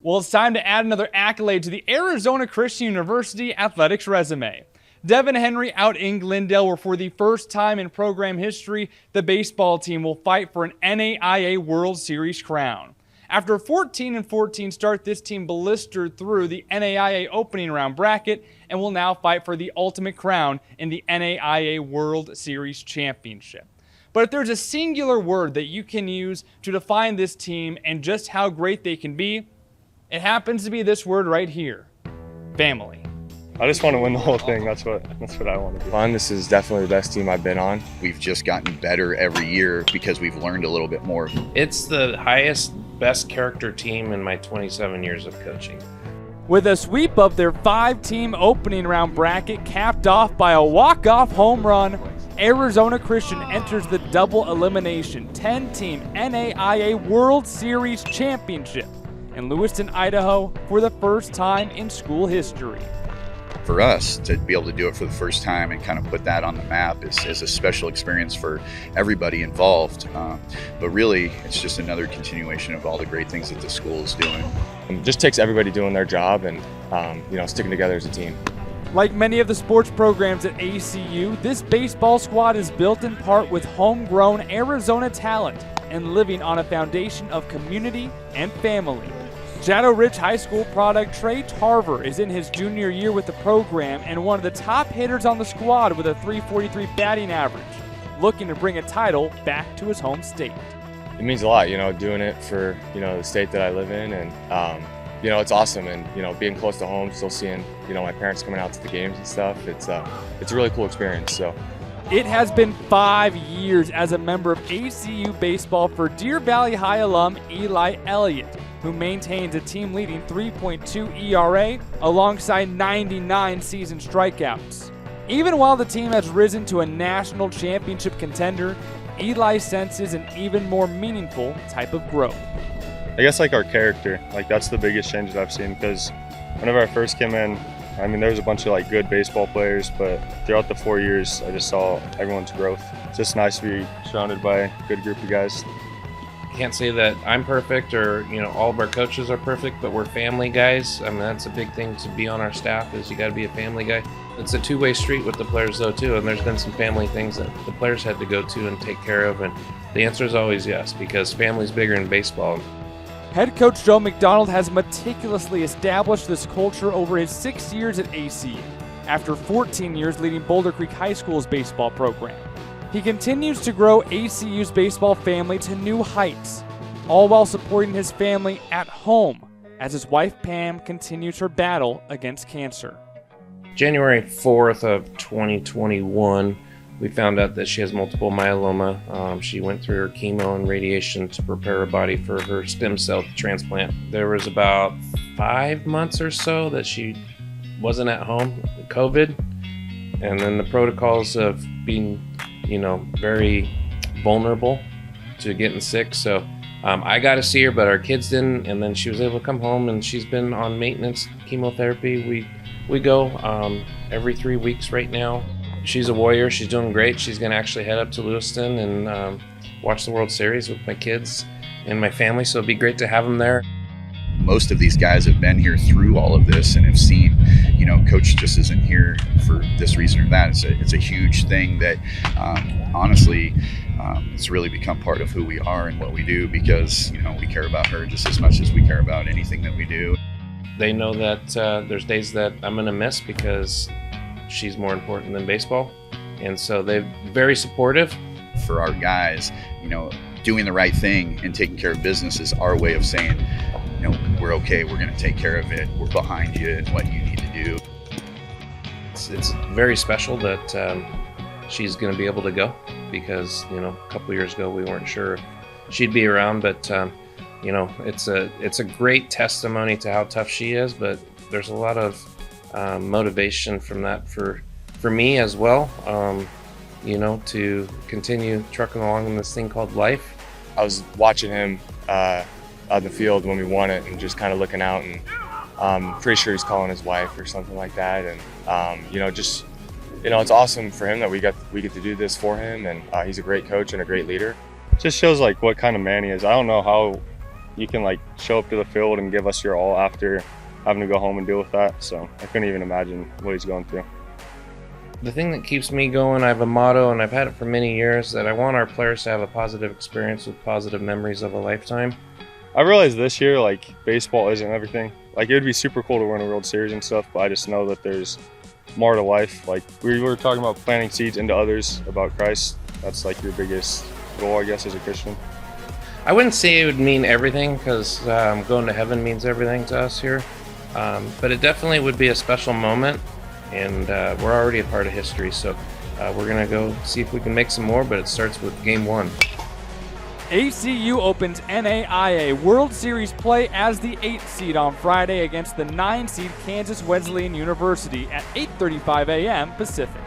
Well, it's time to add another accolade to the Arizona Christian University athletics resume. Devin Henry out in Glendale, where for the first time in program history, the baseball team will fight for an NAIA World Series crown. After a 14-14 start, this team blistered through the NAIA opening round bracket and will now fight for the ultimate crown in the NAIA World Series championship. But if there's a singular word that you can use to define this team and just how great they can be, it happens to be this word right here: family. I just want to win the whole thing. That's what I want to do. Fun. This is definitely the best team I've been on. We've just gotten better every year because we've learned a little bit more. It's the highest, best character team in my 27 years of coaching. With a sweep of their 5-team opening round bracket capped off by a walk-off home run, Arizona Christian enters the double elimination 10-team NAIA World Series championship in Lewiston, Idaho for the first time in school history. For us to be able to do it for the first time and kind of put that on the map is a special experience for everybody involved. But really, it's just another continuation of all the great things that the school is doing. It just takes everybody doing their job and sticking together as a team. Like many of the sports programs at ACU, this baseball squad is built in part with homegrown Arizona talent and living on a foundation of community and family. Shadow Ridge High School product Trey Tarver is in his junior year with the program and one of the top hitters on the squad with a .343 batting average, looking to bring a title back to his home state. It means a lot, doing it for, the state that I live in, and, it's awesome. And, being close to home, still seeing, my parents coming out to the games and stuff, it's a really cool experience. So. It has been 5 years as a member of ACU baseball for Deer Valley High alum Eli Elliott, who maintains a team-leading 3.2 ERA alongside 99 season strikeouts. Even while the team has risen to a national championship contender, Eli senses an even more meaningful type of growth. I guess our character, that's the biggest change that I've seen, because whenever I first came in, there was a bunch of good baseball players, but throughout the 4 years, I just saw everyone's growth. It's just nice to be surrounded by a good group of guys. Can't say that I'm perfect or all of our coaches are perfect, but we're family guys. That's a big thing to be on our staff, is you got to be a family guy. It's a two-way street with the players though too, and there's been some family things that the players had to go to and take care of, and the answer is always yes, because family's bigger in baseball. Head coach Joe McDonald has meticulously established this culture over his 6 years at ACU, after 14 years leading Boulder Creek High School's baseball program. He continues to grow ACU's baseball family to new heights, all while supporting his family at home as his wife Pam continues her battle against cancer. January 4th of 2021, we found out that she has multiple myeloma. She went through her chemo and radiation to prepare her body for her stem cell transplant. There was about 5 months or so that she wasn't at home with COVID, and then the protocols of being very vulnerable to getting sick. So I got to see her, but our kids didn't. And then she was able to come home, and she's been on maintenance chemotherapy. We go every 3 weeks right now. She's a warrior. She's doing great. She's going to actually head up to Lewiston and watch the World Series with my kids and my family. So it'd be great to have them there. Most of these guys have been here through all of this and have seen, coach just isn't here for this reason or that. It's a huge thing that, honestly, it's really become part of who we are and what we do, because, we care about her just as much as we care about anything that we do. They know that there's days that I'm going to miss because she's more important than baseball. And so they're very supportive. For our guys, doing the right thing and taking care of business is our way of saying, we're okay, we're going to take care of it, we're behind you and what you need to do. It's very special that she's going to be able to go, because a couple years ago we weren't sure if she'd be around, but it's a great testimony to how tough she is, but there's a lot of motivation from that for me as well, to continue trucking along in this thing called life. I was watching him on the field when we won it, and just kind of looking out, and pretty sure he's calling his wife or something like that. And it's awesome for him that we get to do this for him, and he's a great coach and a great leader. Just shows what kind of man he is. I don't know how you can like show up to the field and give us your all after having to go home and deal with that. So I couldn't even imagine what he's going through. The thing that keeps me going, I have a motto, and I've had it for many years, that I want our players to have a positive experience with positive memories of a lifetime. I realized this year, like, baseball isn't everything. Like, it would be super cool to win a World Series and stuff, but I just know that there's more to life. Like, we were talking about planting seeds into others about Christ. That's like your biggest goal, I guess, as a Christian. I wouldn't say it would mean everything, because going to heaven means everything to us here. But it definitely would be a special moment, and we're already a part of history, so we're going to go see if we can make some more, but it starts with Game 1. ACU opens NAIA World Series play as the 8th seed on Friday against the 9 seed Kansas Wesleyan University at 8:35 a.m. Pacific.